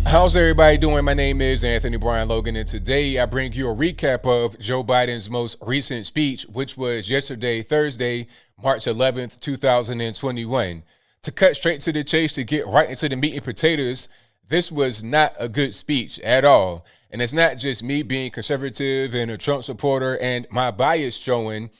How's everybody doing? My name is Anthony Brian Logan, and today I bring you a recap of Joe Biden's most recent speech, which was yesterday, Thursday, March 11th, 2021. To cut straight to the chase, to get right into the meat and potatoes, this was not a good speech at all. And it's not just me being conservative and a Trump supporter and my bias showing.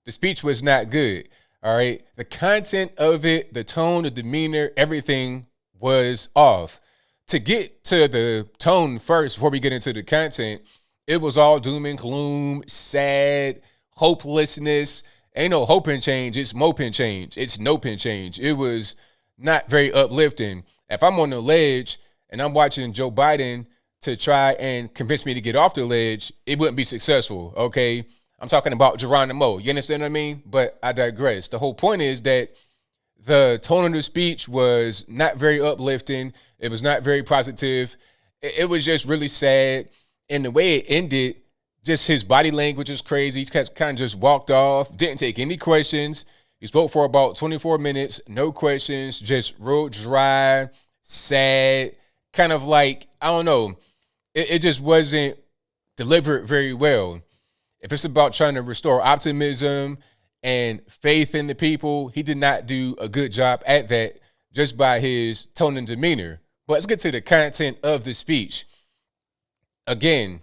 The speech was not good. All right. The content of it, the tone, the demeanor, everything was off. To get to the tone first, before we get into the content, it was all doom and gloom, sad, hopelessness. Ain't no hope and change. It's mope and change. It's nope and change. It was not very uplifting. If I'm on the ledge and I'm watching Joe Biden to try and convince me to get off the ledge, it wouldn't be successful, okay? I'm talking about Geronimo. You understand what I mean? But I digress. The whole point is that the tone of the speech was not very uplifting. It was not very positive. It was just really sad. And the way it ended, just his body language is crazy. He kind of just walked off, didn't take any questions. He spoke for about 24 minutes, no questions, just real dry, sad, kind of like, I don't know. It just wasn't delivered very well. If it's about trying to restore optimism and faith in the people, he did not do a good job at that just by his tone and demeanor. But let's get to the content of the speech. Again,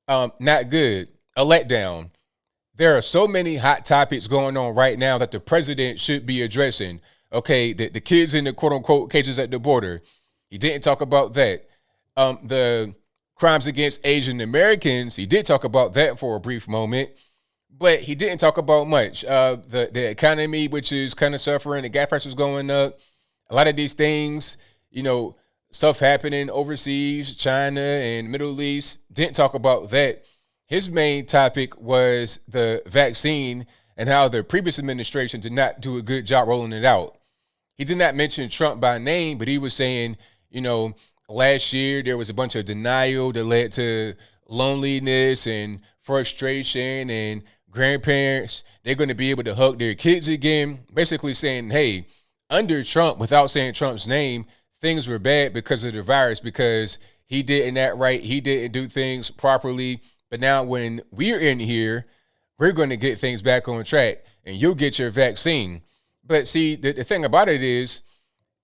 not good. A letdown. There are so many hot topics going on right now that the president should be addressing. Okay, the kids in the quote-unquote cages at the border. He didn't talk about that. The crimes against Asian Americans, he did talk about that for a brief moment. But he didn't talk about much. The economy, which is kind of suffering, the gas prices going up, a lot of these things, stuff happening overseas, China and Middle East, didn't talk about that. His main topic was the vaccine and how the previous administration did not do a good job rolling it out. He did not mention Trump by name, but he was saying, last year there was a bunch of denial that led to loneliness and frustration, and grandparents, they're going to be able to hug their kids again, basically saying, hey, under Trump, without saying Trump's name, things were bad because of the virus, because he didn't act right, he didn't do things properly. But now when we're in here, we're going to get things back on track and you'll get your vaccine. But see, the thing about it is,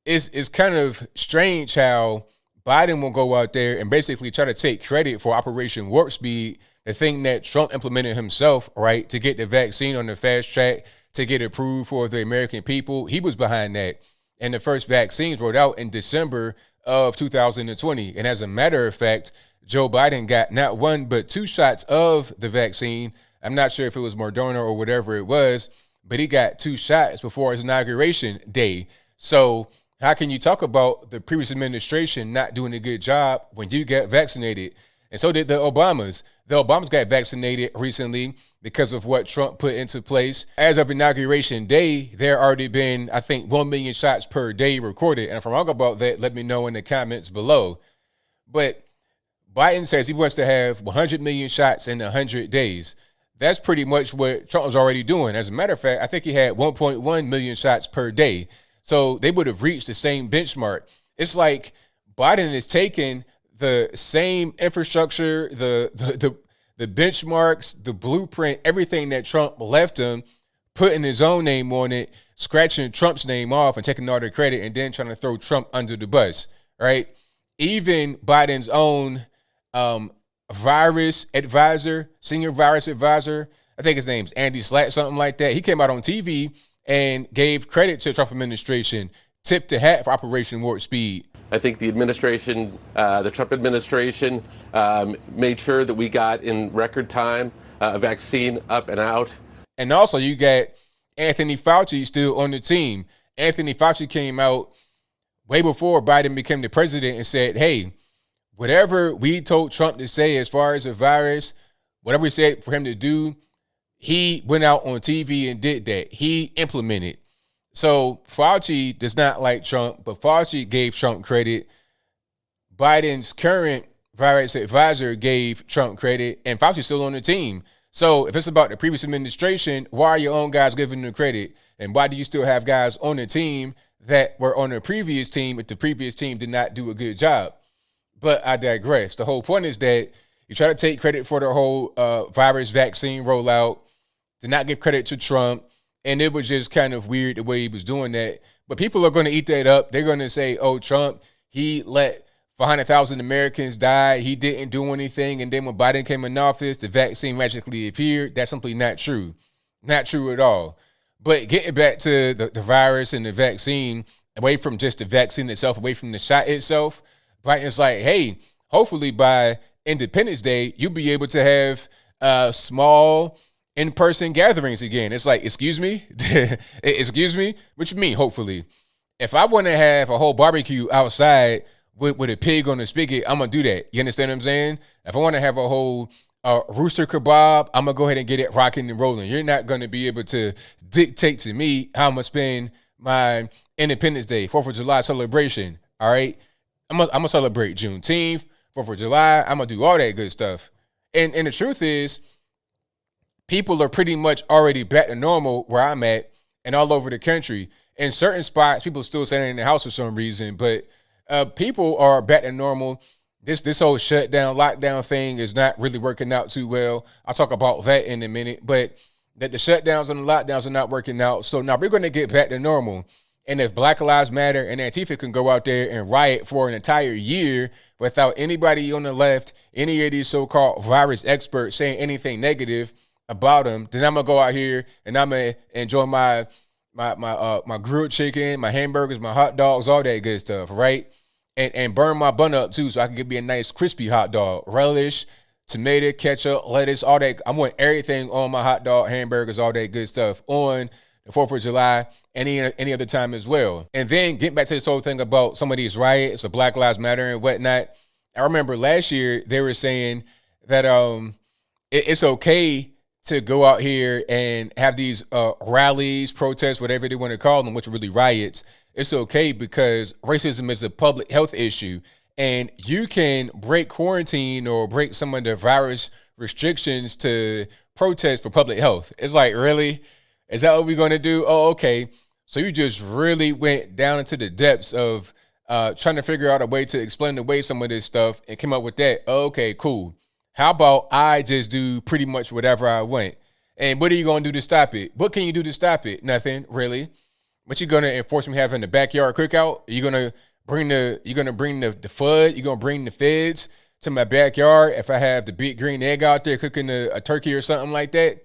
it's kind of strange how Biden will go out there and basically try to take credit for Operation Warp Speed, the thing that Trump implemented himself, right, to get the vaccine on the fast track, to get approved for the American people. He was behind that. And the first vaccines rolled out in December of 2020. And as a matter of fact, Joe Biden got not one, but two shots of the vaccine. I'm not sure if it was Moderna or whatever it was, but he got two shots before his inauguration day. So how can you talk about the previous administration not doing a good job when you got vaccinated? And so did the Obamas. The Obamas got vaccinated recently because of what Trump put into place. As of inauguration day, there already been, I think, 1 million shots per day recorded. And if I'm wrong about that, let me know in the comments below. But Biden says he wants to have 100 million shots in 100 days. That's pretty much what Trump was already doing. As a matter of fact, I think he had 1.1 million shots per day. So they would have reached the same benchmark. It's like Biden is taking the same infrastructure, the benchmarks, the blueprint, everything that Trump left him, putting his own name on it, scratching Trump's name off and taking all the credit, and then trying to throw Trump under the bus, right? Even Biden's own virus advisor, senior virus advisor, I think his name's Andy Slack, something like that. He came out on TV and gave credit to the Trump administration, tipped the hat for Operation Warp Speed. I think the administration, the Trump administration, made sure that we got in record time a vaccine up and out. And also you got Anthony Fauci still on the team. Anthony Fauci came out way before Biden became the president and said, hey, whatever we told Trump to say as far as the virus, whatever we said for him to do, he went out on TV and did that. He implemented. So Fauci does not like Trump, but Fauci gave Trump credit. Biden's current virus advisor gave Trump credit, and Fauci's still on the team. So if it's about the previous administration, why are your own guys giving them credit? And why do you still have guys on the team that were on the previous team if the previous team did not do a good job? But I digress. The whole point is that you try to take credit for the whole virus vaccine rollout, to not give credit to Trump. And it was just kind of weird the way he was doing that. But people are going to eat that up. They're going to say, oh, Trump, he let 400,000 Americans die. He didn't do anything. And then when Biden came in office, the vaccine magically appeared. That's simply not true. Not true at all. But getting back to the virus and the vaccine, away from just the vaccine itself, away from the shot itself, Biden's like, hey, hopefully by Independence Day, you'll be able to have small in-person gatherings again. It's like, excuse me? Excuse me? What you mean, hopefully? If I want to have a whole barbecue outside with a pig on the spigot, I'm going to do that. You understand what I'm saying? If I want to have a whole rooster kebab, I'm going to go ahead and get it rocking and rolling. You're not going to be able to dictate to me how I'm going to spend my Independence Day, 4th of July celebration, all right? I'm going to celebrate Juneteenth, 4th of July. I'm going to do all that good stuff. And the truth is, people are pretty much already back to normal where I'm at and all over the country. In certain spots, people are still staying in the house for some reason, but people are back to normal. This whole shutdown, lockdown thing is not really working out too well. I'll talk about that in a minute, but that the shutdowns and the lockdowns are not working out. So now we're going to get back to normal. And if Black Lives Matter and Antifa can go out there and riot for an entire year without anybody on the left, any of these so-called virus experts saying anything negative about them, then I'm gonna go out here and I'm gonna enjoy my grilled chicken, my hamburgers, my hot dogs, all that good stuff, right? And burn my bun up too, so I can get me a nice crispy hot dog, relish, tomato, ketchup, lettuce, all that. I want everything on my hot dog, hamburgers, all that good stuff on the 4th of July, any other time as well. And then getting back to this whole thing about some of these riots, the Black Lives Matter and whatnot. I remember last year they were saying that it's okay to go out here and have these rallies, protests, whatever they want to call them, which are really riots. It's okay because racism is a public health issue, and you can break quarantine or break some of the virus restrictions to protest for public health. It's like, really? Is that what we're going to do? Oh, okay. So you just really went down into the depths of trying to figure out a way to explain away some of this stuff and came up with that. Oh, okay, cool. How about I just do pretty much whatever I want? And what are you going to do to stop it? What can you do to stop it? Nothing, really. What you going to enforce me having the backyard cookout? Are you going to bring the FUD? You going to bring the feds to my backyard if I have the big green egg out there cooking a turkey or something like that?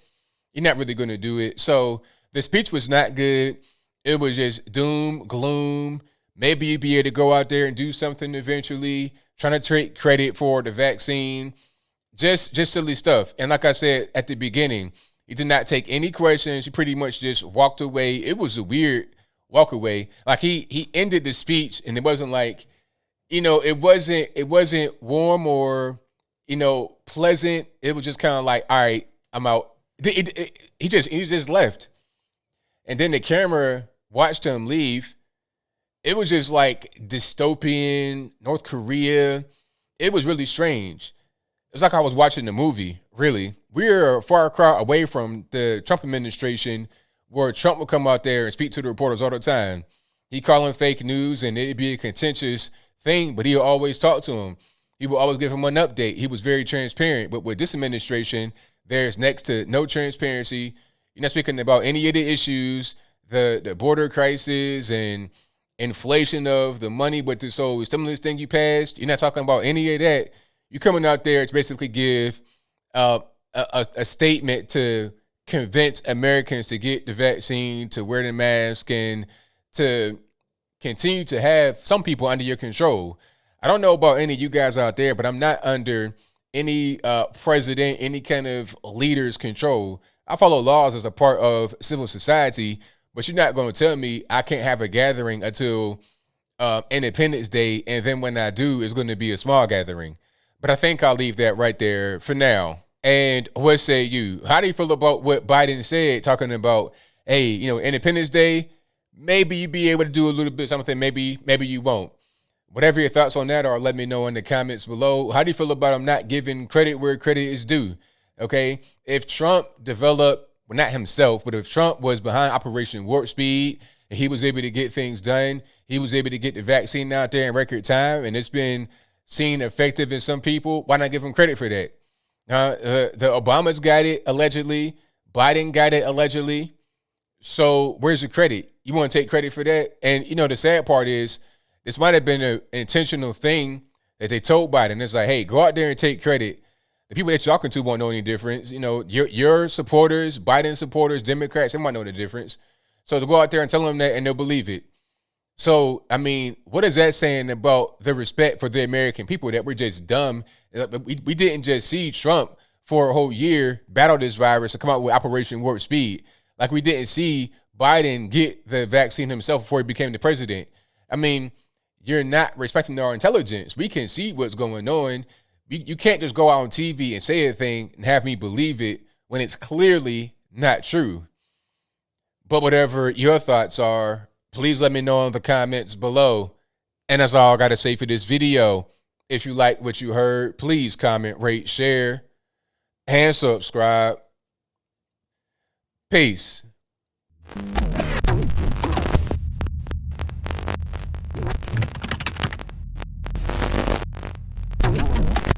You're not really going to do it. So the speech was not good. It was just doom, gloom. Maybe you'd be able to go out there and do something eventually, trying to take credit for the vaccine. Just silly stuff. And like I said at the beginning, he did not take any questions. He pretty much just walked away. It was a weird walk away. Like he ended the speech and it wasn't like, it wasn't warm or, pleasant. It was just kind of like, all right, I'm out. He just left. And then the camera watched him leave. It was just like dystopian, North Korea. It was really strange. It's like I was watching a movie, really. We're a far cry away from the Trump administration where Trump would come out there and speak to the reporters all the time. He call them fake news and it'd be a contentious thing, but he'll always talk to him. He will always give him an update. He was very transparent. But with this administration, there's next to no transparency. You're not speaking about any of the issues, the border crisis and inflation of the money with this whole stimulus thing you passed. You're not talking about any of that. You're coming out there to basically give a statement to convince Americans to get the vaccine, to wear the mask, and to continue to have some people under your control. I don't know about any of you guys out there, but I'm not under any president, any kind of leader's control. I follow laws as a part of civil society, but you're not going to tell me I can't have a gathering until Independence Day, and then when I do, it's going to be a small gathering. But I think I'll leave that right there for now. And what say you? How do you feel about what Biden said, talking about, hey, Independence Day, maybe you'd be able to do a little bit something, maybe you won't. Whatever your thoughts on that are, let me know in the comments below. How do you feel about him not giving credit where credit is due? Okay, if Trump developed, well, not himself, but if Trump was behind Operation Warp Speed and he was able to get things done, he was able to get the vaccine out there in record time, and it's been seen effective in some people, why not give them credit for that? The Obamas got it allegedly. Biden got it allegedly. So where's the credit? You want to take credit for that? And, the sad part is this might have been an intentional thing that they told Biden. It's like, hey, go out there and take credit. The people that you're talking to won't know any difference. Your supporters, Biden supporters, Democrats, they might know the difference. So to go out there and tell them that and they'll believe it. So, I mean, what is that saying about the respect for the American people, that we're just dumb? We didn't just see Trump for a whole year battle this virus and come out with Operation Warp Speed. Like we didn't see Biden get the vaccine himself before he became the president. I mean, you're not respecting our intelligence. We can see what's going on. You can't just go out on TV and say a thing and have me believe it when it's clearly not true. But whatever your thoughts are, please let me know in the comments below. And that's all I got to say for this video. If you like what you heard, please comment, rate, share, and subscribe. Peace.